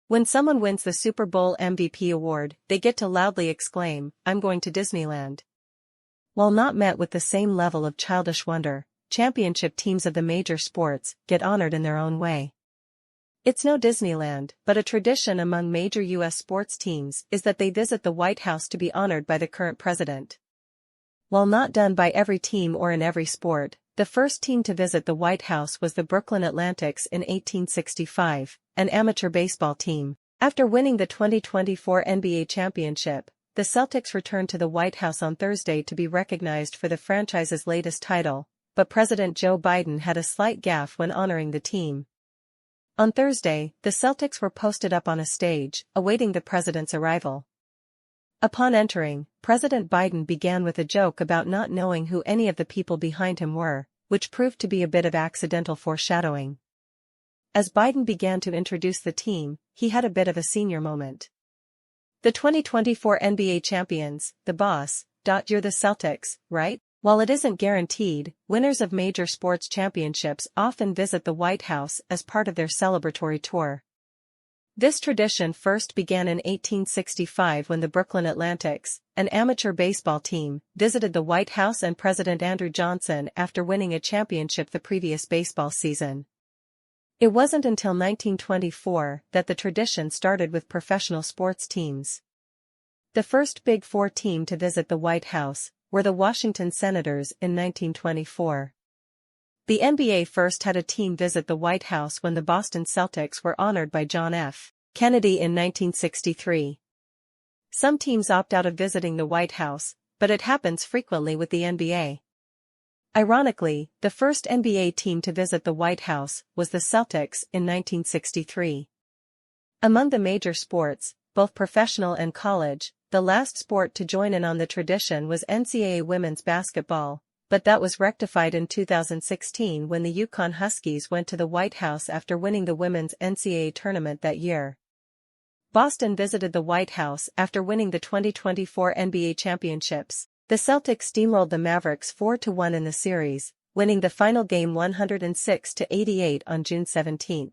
When someone wins the Super Bowl MVP award, they get to loudly exclaim, "I'm going to Disneyland." While not met with the same level of childish wonder, championship teams of the major sports get honored in their own way. It's no Disneyland, but a tradition among major U.S. sports teams is that they visit the White House to be honored by the current president. While not done by every team or in every sport, the first team to visit the White House was the Brooklyn Atlantics in 1865, an amateur baseball team. After winning the 2024 NBA championship, the Celtics returned to the White House on Thursday to be recognized for the franchise's latest title, but President Joe Biden had a slight gaffe when honoring the team. On Thursday, the Celtics were posted up on a stage, awaiting the president's arrival. Upon entering, President Biden began with a joke about not knowing who any of the people behind him were, which proved to be a bit of accidental foreshadowing. As Biden began to introduce the team, he had a bit of a senior moment. "The 2024 NBA champions, the boss, you're the Celtics, right?" While it isn't guaranteed, winners of major sports championships often visit the White House as part of their celebratory tour. This tradition first began in 1865 when the Brooklyn Atlantics, an amateur baseball team, visited the White House and President Andrew Johnson after winning a championship the previous baseball season. It wasn't until 1924 that the tradition started with professional sports teams. The first Big Four team to visit the White House were the Washington Senators in 1924. The NBA first had a team visit the White House when the Boston Celtics were honored by John F. Kennedy in 1963. Some teams opt out of visiting the White House, but it happens frequently with the NBA. Ironically, the first NBA team to visit the White House was the Celtics in 1963. Among the major sports, both professional and college, the last sport to join in on the tradition was NCAA women's basketball, but that was rectified in 2016 when the Yukon Huskies went to the White House after winning the women's NCAA tournament that year. Boston visited the White House after winning the 2024 NBA championships. The Celtics steamrolled the Mavericks 4-1 in the series, winning the final game 106-88 on June 17.